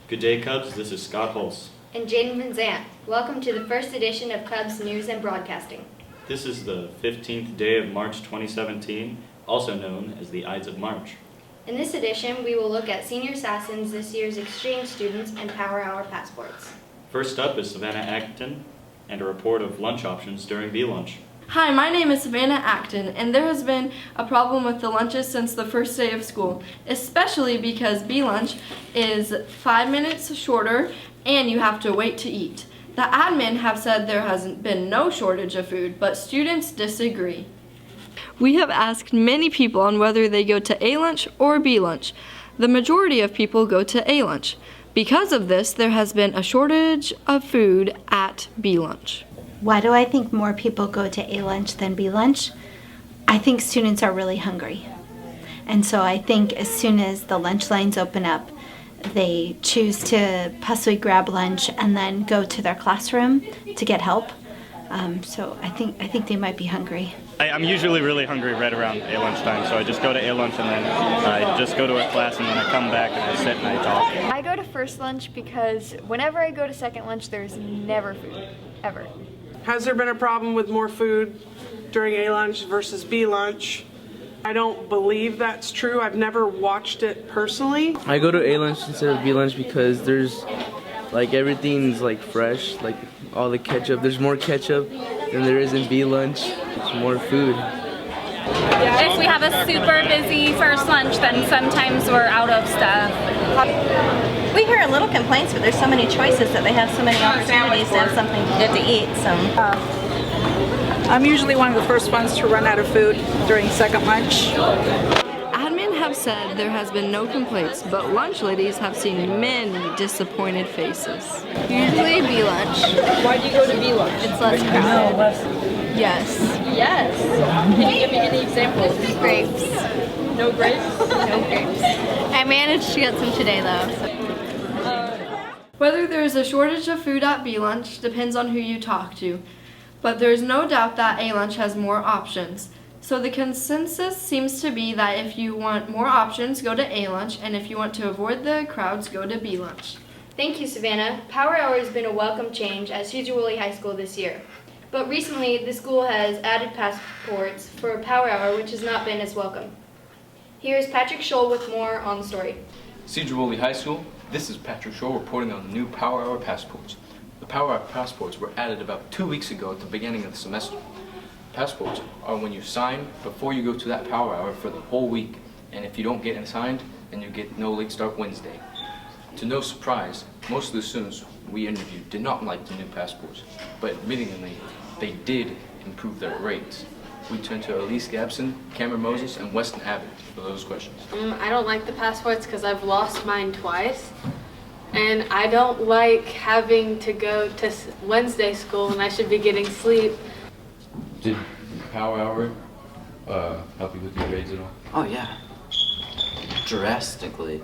Good day, Cubs. This is Scott Hulce. And Jayden Vinzant. Welcome to the first edition of KUBZ News and Broadcasting. This is the 15th day of March 2017, also known as the Ides of March. In this edition, we will look at Senior Assassins, this year's exchange students, and Power Hour passports. First up is Savannah Acton and a report of lunch options during B-Lunch. Hi, my name is Savannah Acton, and there has been a problem with the lunches since the first day of school, especially because B-Lunch is 5 minutes shorter and you have to wait to eat. The admin have said there hasn't been no shortage of food, but students disagree. We have asked many people on whether they go to A-Lunch or B-Lunch. The majority of people go to A-Lunch. Because of this, there has been a shortage of food at B-Lunch. Why do I think more people go to A-Lunch than B-Lunch? I think students are really hungry. And so I think as soon as the lunch lines open up, they choose to possibly grab lunch and then go to their classroom to get help. So I think they might be hungry. I'm usually really hungry right around A-Lunch time, so I just go to A-Lunch and then I just go to a class and then I come back and I sit and I talk. I go to first lunch because whenever I go to second lunch, there's never food, ever. Has there been a problem with more food during A-Lunch versus B-Lunch? I don't believe that's true. I've never watched it personally. I go to A-Lunch instead of B-Lunch because there's everything's fresh, all the ketchup. There's more ketchup than there is in B-Lunch. It's more food. If we have a super busy first lunch, then sometimes we're out of stuff. We hear a little complaints, but there's so many choices that they have so many opportunities to have something good to eat. So I'm usually one of the first ones to run out of food during second lunch. Admin have said there has been no complaints, but lunch ladies have seen many disappointed faces. Usually B-Lunch. Why do you go to B-Lunch? It's less crowded. Yes. Can you give me any examples? Grapes. No grapes? No grapes. I managed to get some today though. So. Whether there is a shortage of food at B-Lunch depends on who you talk to, but there is no doubt that A-Lunch has more options. So the consensus seems to be that if you want more options, go to A-Lunch, and if you want to avoid the crowds, go to B-Lunch. Thank you, Savannah. Power Hour has been a welcome change at Cedar Woolley High School this year. But recently, the school has added passports for Power Hour, which has not been as welcome. Here's Patrick Scholl with more on the story. Cedar Woolley High School, this is Patrick Scholl reporting on the new Power Hour passports. The Power Hour passports were added about 2 weeks ago at the beginning of the semester. Passports are when you sign before you go to that Power Hour for the whole week, and if you don't get signed, then you get no late start Wednesday. To no surprise, most of the students we interviewed did not like the new passports, but admittingly, they did improve their grades. We turned to Elise Gabson, Cameron Moses, and Weston Abbott for those questions. I don't like the passports because I've lost mine twice. And I don't like having to go to Wednesday school when I should be getting sleep. Did Power Hour help you with your grades at all? Oh yeah, drastically.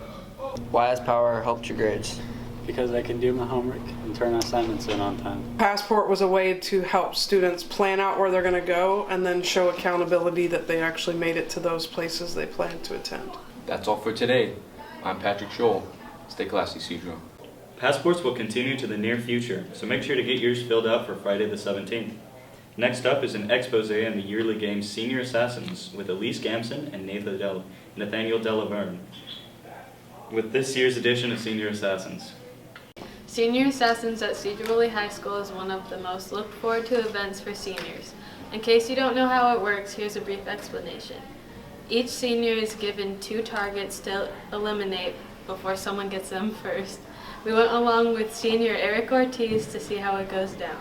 Why has Power helped your grades? Because I can do my homework and turn assignments in on time. Passport was a way to help students plan out where they're going to go and then show accountability that they actually made it to those places they planned to attend. That's all for today. I'm Patrick Scholl. Stay classy, Cedro. Passports will continue to the near future, so make sure to get yours filled out for Friday the 17th. Next up is an expose on the yearly game Senior Assassins with Elise Gamson and Nathaniel Delaverne with this year's edition of Senior Assassins. Senior Assassins at Cedar Woolley High School is one of the most looked forward to events for seniors. In case you don't know how it works, here's a brief explanation. Each senior is given 2 targets to eliminate before someone gets them first. We went along with senior Eric Ortiz to see how it goes down.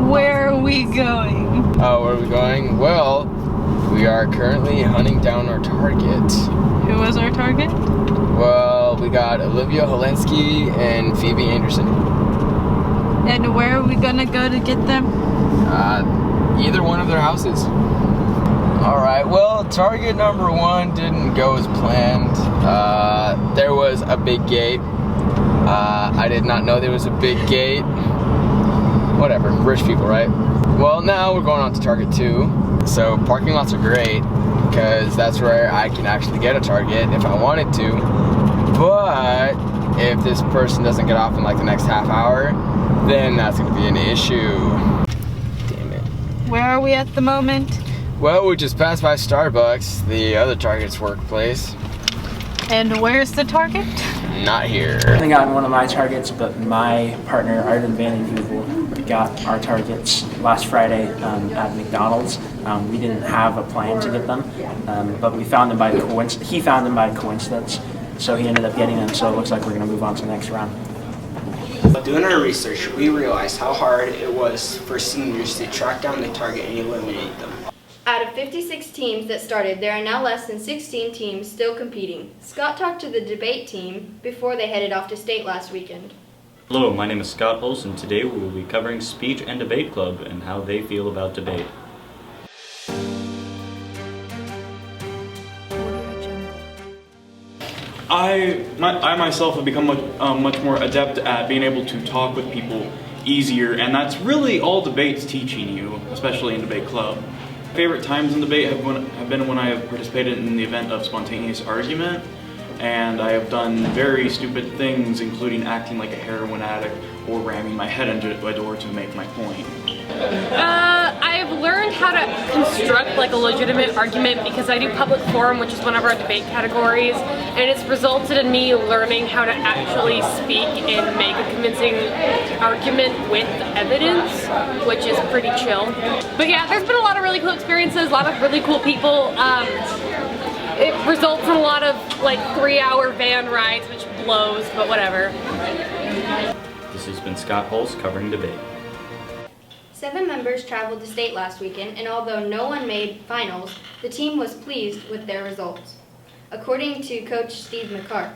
Where are we going? Where are we going? Well, we are currently hunting down our target. Who was our target? Well, we got Olivia Helensky and Phoebe Anderson. And where are we gonna go to get them? Either one of their houses. Alright, well, target number 1 didn't go as planned. There was a big gate. I did not know there was a big gate. Whatever, rich people, right? Well, now we're going on to target 2. So parking lots are great because that's where I can actually get a target if I wanted to. But if this person doesn't get off in like the next half hour, then that's going to be an issue. Damn it. Where are we at the moment? Well, we just passed by Starbucks, the other target's workplace. And where's the target? Not here. I got one of my targets, but my partner, Arden Van Heuvel, got our targets last Friday at McDonald's. We didn't have a plan to get them, but we found them by coincidence. He found them by coincidence, so he ended up getting them. So it looks like we're going to move on to the next round. Doing our research, we realized how hard it was for seniors to track down the target and eliminate them. Out of 56 teams that started, there are now less than 16 teams still competing. Scott talked to the debate team before they headed off to state last weekend. Hello, my name is Scott Hulce, and today we will be covering Speech and Debate Club and how they feel about debate. I myself have become much more adept at being able to talk with people easier, and that's really all debate's teaching you, especially in debate club. Favorite times in debate have been when I have participated in the event of spontaneous argument, and I have done very stupid things, including acting like a heroin addict or ramming my head into a door to make my point. I've learned how to construct like a legitimate argument because I do public forum, which is one of our debate categories, and it's resulted in me learning how to actually speak and make a convincing argument with evidence, which is pretty chill. But yeah, there's been a lot of really cool experiences, a lot of really cool people. It results in a lot of like 3-hour van rides, which blows, but whatever. This has been Scott Hulce covering debate. 7 members traveled to state last weekend, and although no one made finals, the team was pleased with their results. According to Coach Steve McCart,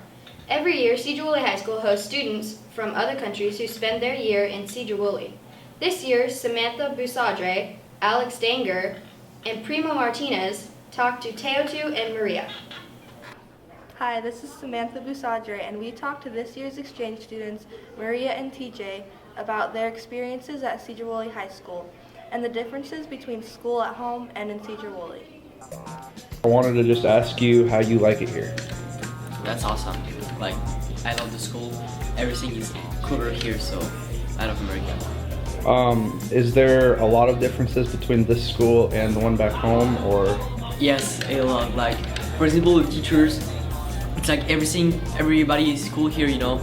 every year Sedro-Woolley High School hosts students from other countries who spend their year in Sedro-Woolley. This year, Samantha Busadre, Alex Danger, and Primo Martinez talked to Teotu and Maria. Hi, this is Samantha Busadre, and we talked to this year's exchange students, Maria and TJ, about their experiences at Sedro-Woolley High School and the differences between school at home and in Sedro-Woolley. I wanted to just ask you how you like it here. That's awesome. Like, I love the school. Everything is cooler here, so I love America. Is there a lot of differences between this school and the one back home, or? Yes, a lot. Like, for example, with teachers, it's like everybody is cool here, you know?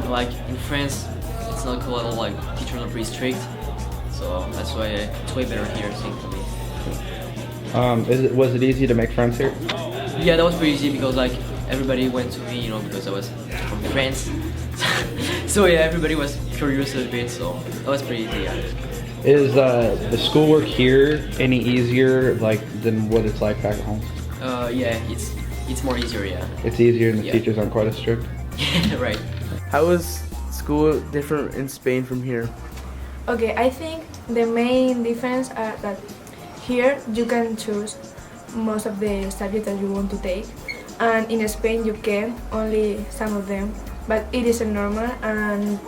Like, in France, it's not cool at all. Like, teachers are pretty strict, so that's why it's way better here, I think, for me. Was it easy to make friends here? Yeah, that was pretty easy because like everybody went to me, you know, because I was from France. So yeah, everybody was curious a bit, so that was pretty easy. Yeah. Is the schoolwork here any easier than what it's like back at home? Yeah, it's more easier, yeah. It's easier and the teachers aren't quite as strict? Yeah, right. How is school different in Spain from here? Okay, I think the main difference are that here you can choose most of the subjects that you want to take, and in Spain you can only some of them, but it isn't normal. And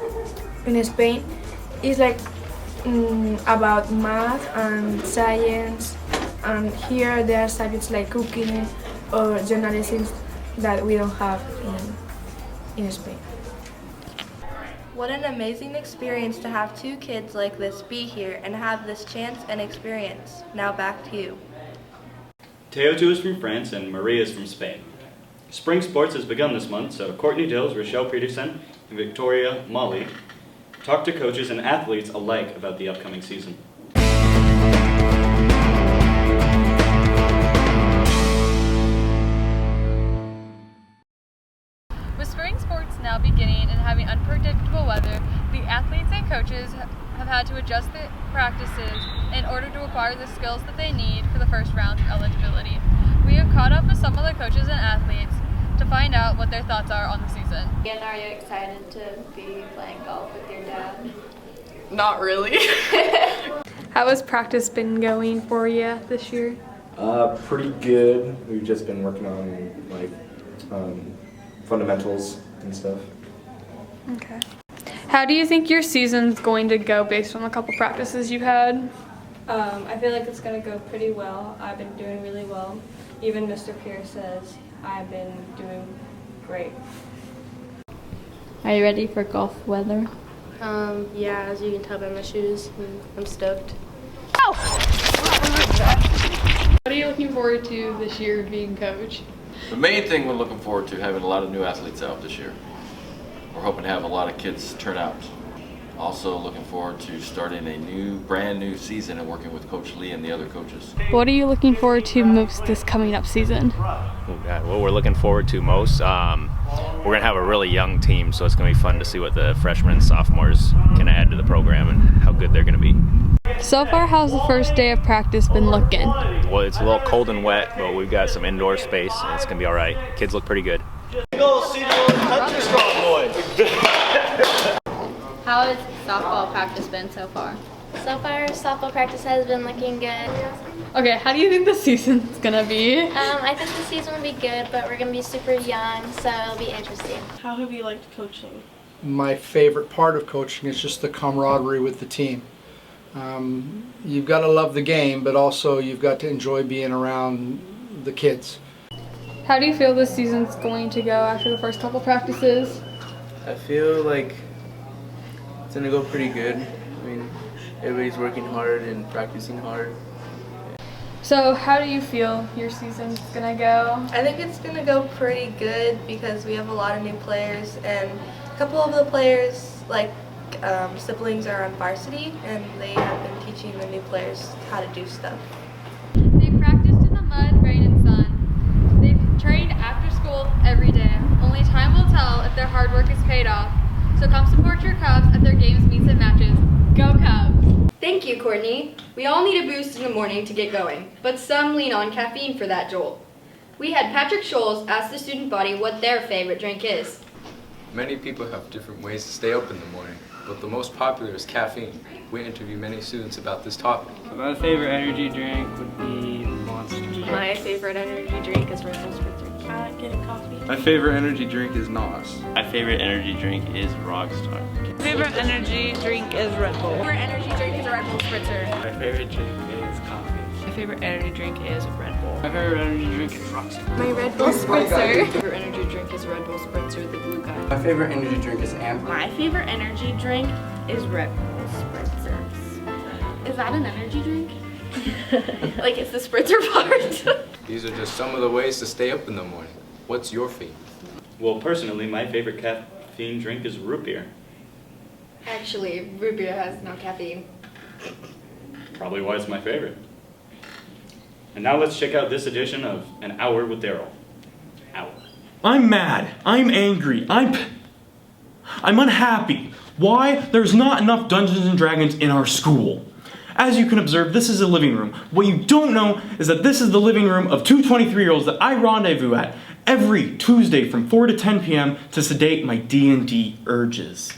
in Spain it's like about math and science, and here there are subjects like cooking or journalism that we don't have in Spain. What an amazing experience to have 2 kids like this be here and have this chance and experience. Now back to you. Teotu is from France and Maria is from Spain. Spring sports has begun this month, so Courtney Dills, Rochelle Peterson, and Victoria Molly talked to coaches and athletes alike about the upcoming season. With spring sports now beginning and having unpredictable weather, the athletes and coaches have had to adjust their practices in order to acquire the skills that they need for the first round of eligibility. We have caught up with some of the coaches and athletes to find out what their thoughts are on the season. And are you excited to be playing golf with your dad? Not really. How has practice been going for you this year? Pretty good. We've just been working on fundamentals and stuff. Okay. How do you think your season's going to go based on a couple practices you've had? I feel like it's going to go pretty well. I've been doing really well. Even Mr. Pierce says I've been doing great. Are you ready for golf weather? Yeah, as you can tell by my shoes, I'm stoked. What are you looking forward to this year being coach? The main thing we're looking forward to having a lot of new athletes out this year. We're hoping to have a lot of kids turn out. Also looking forward to starting a brand new season and working with Coach Lee and the other coaches. What are you looking forward to most this coming up season? Oh God, what we're looking forward to most, we're going to have a really young team, so it's going to be fun to see what the freshmen and sophomores can add to the program and how good they're going to be. So far, how's the first day of practice been looking? Well, it's a little cold and wet, but we've got some indoor space, and it's going to be all right. Kids look pretty good. How has softball practice been so far? So far, softball practice has been looking good. Okay, how do you think the season's gonna be? I think the season will be good, but we're gonna be super young, so it'll be interesting. How have you liked coaching? My favorite part of coaching is just the camaraderie with the team. You've got to love the game, but also you've got to enjoy being around the kids. How do you feel this season's going to go after the first couple practices? I feel like it's going to go pretty good. I mean, everybody's working hard and practicing hard. So how do you feel your season's gonna go? I think it's gonna go pretty good because we have a lot of new players, and a couple of the players, like siblings, are on varsity, and they have been teaching the new players how to do stuff. They've practiced in the mud, rain, and sun. They've trained after school every day. Only time will tell if their hard work is paid off. So come support your Cubs at their games, meets, and matches. Go Cubs! Thank you, Courtney. We all need a boost in the morning to get going, but some lean on caffeine for that jolt. We had Patrick Scholes ask the student body what their favorite drink is. Many people have different ways to stay up in the morning, but the most popular is caffeine. We interview many students about this topic. My favorite energy drink would be Monster. My favorite energy drink is Red Bull Spritzer. I like getting coffee. My favorite energy drink is NOS. My favorite energy drink is Rockstar. My favorite energy drink is Red Bull. My favorite energy drink is a Red Bull Spritzer. My favorite drink is coffee. My favorite energy drink is Red Bull. My favorite energy drink is Rockstar. My Red Bull Spritzer. My favorite energy drink is Red Bull Spritzer, the blue guy. My favorite energy drink is Amber. My favorite energy drink is Red Bull Spritzers. Is that an energy drink? Like it's the spritzer part. These are just some of the ways to stay up in the morning. What's your favorite? Well, personally, my favorite caffeine drink is root beer. Actually, root beer has no caffeine. Probably why it's my favorite. And now let's check out this edition of An Hour with Darrell. Hour. I'm mad. I'm angry. I'm unhappy. Why? There's not enough Dungeons and Dragons in our school. As you can observe, this is a living room. What you don't know is that this is the living room of two 23-year-olds that I rendezvous at every Tuesday from 4 to 10 p.m. to sedate my D&D urges.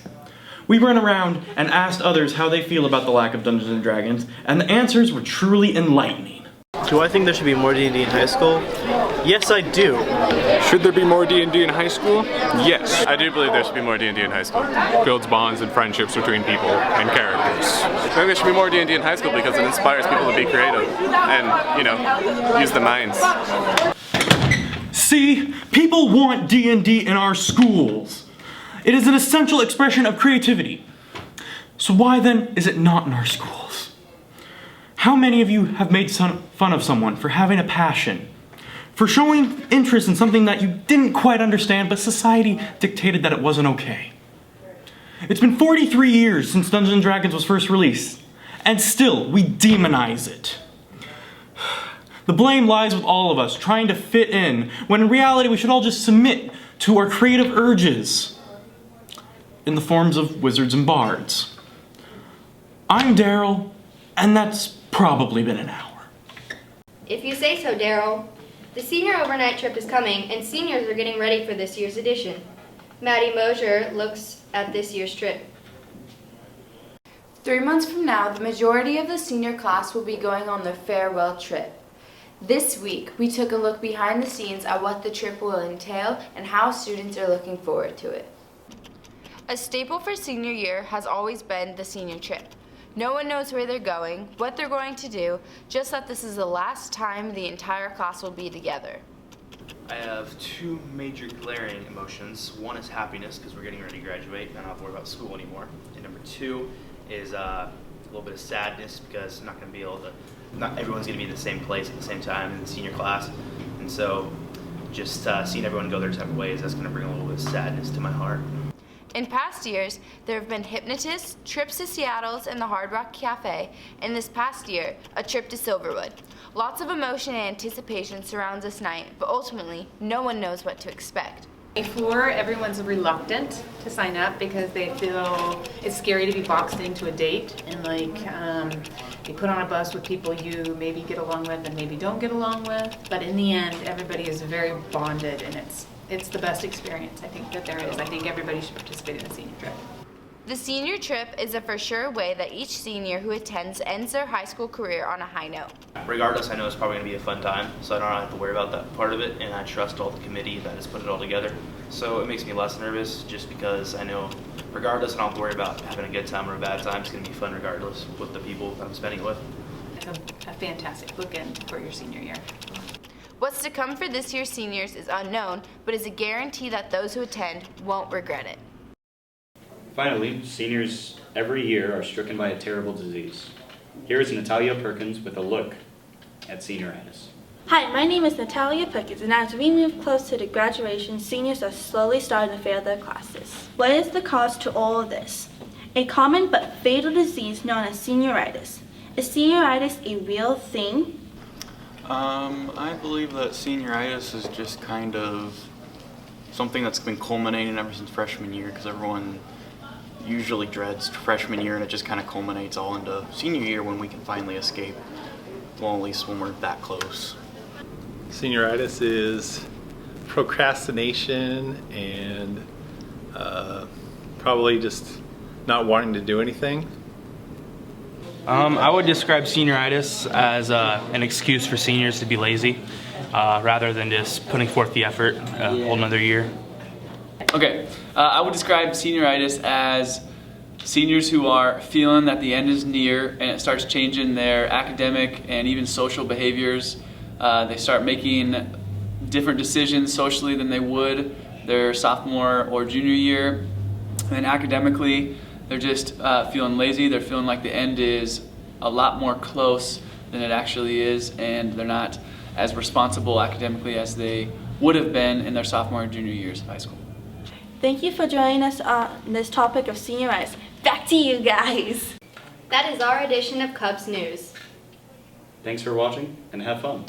We ran around and asked others how they feel about the lack of Dungeons and Dragons, and the answers were truly enlightening. Do I think there should be more D&D in high school? Yes, I do. Should there be more D&D in high school? Yes. I do believe there should be more D&D in high school. Builds bonds and friendships between people and characters. I think there should be more D&D in high school because it inspires people to be creative and, you know, use the minds. See, people want D&D in our schools. It is an essential expression of creativity. So why then is it not in our schools? How many of you have made fun of someone for having a passion, for showing interest in something that you didn't quite understand, but society dictated that it wasn't okay? It's been 43 years since Dungeons & Dragons was first released, and still we demonize it. The blame lies with all of us trying to fit in, when in reality we should all just submit to our creative urges in the forms of wizards and bards. I'm Darrell, and that's probably been an hour. If you say so, Darrell. The senior overnight trip is coming, and seniors are getting ready for this year's edition. Maddie Mosier looks at this year's trip. 3 months from now, the majority of the senior class will be going on their farewell trip. This week, we took a look behind the scenes at what the trip will entail and how students are looking forward to it. A staple for senior year has always been the senior trip. No one knows where they're going, what they're going to do, just that this is the last time the entire class will be together. I have two major glaring emotions. One is happiness because we're getting ready to graduate and I don't have to worry about school anymore. And number two is a little bit of sadness because I'm not going to be able to, not everyone's going to be in the same place at the same time in the senior class. And so just seeing everyone go their separate ways, that's going to bring a little bit of sadness to my heart. In past years, there have been hypnotists, trips to Seattle's and the Hard Rock Cafe, and this past year, a trip to Silverwood. Lots of emotion and anticipation surrounds this night, but ultimately, no one knows what to expect. Before, everyone's reluctant to sign up because they feel it's scary to be boxed into a date, and you put on a bus with people you maybe get along with and maybe don't get along with, but in the end, everybody is very bonded, and it's the best experience I think that there is. I think everybody should participate in the senior trip. The senior trip is a for sure way that each senior who attends ends their high school career on a high note. Regardless, I know it's probably going to be a fun time, so I don't have to worry about that part of it, and I trust all the committee that has put it all together. So it makes me less nervous just because I know regardless, I don't have to worry about having a good time or a bad time. It's going to be fun regardless with the people that I'm spending it with. It's a fantastic bookend for your senior year. What's to come for this year's seniors is unknown, but is a guarantee that those who attend won't regret it. Finally, seniors every year are stricken by a terrible disease. Here is Natalia Perkins with a look at senioritis. Hi, my name is Natalia Perkins, and as we move close to the graduation, seniors are slowly starting to fail their classes. What is the cause to all of this? A common but fatal disease known as senioritis. Is senioritis a real thing? I believe that senioritis is just kind of something that's been culminating ever since freshman year because everyone usually dreads freshman year and it just kind of culminates all into senior year when we can finally escape. Well, at least when we're that close. Senioritis is procrastination and probably just not wanting to do anything. I would describe senioritis as an excuse for seniors to be lazy rather than just putting forth the effort a whole another year. Okay, I would describe senioritis as seniors who are feeling that the end is near and it starts changing their academic and even social behaviors. They start making different decisions socially than they would their sophomore or junior year. And academically, they're just feeling lazy. They're feeling like the end is a lot more close than it actually is, and they're not as responsible academically as they would have been in their sophomore and junior years of high school. Thank you for joining us on this topic of senioritis. Back to you guys. That is our edition of KUBZ News. Thanks for watching and have fun.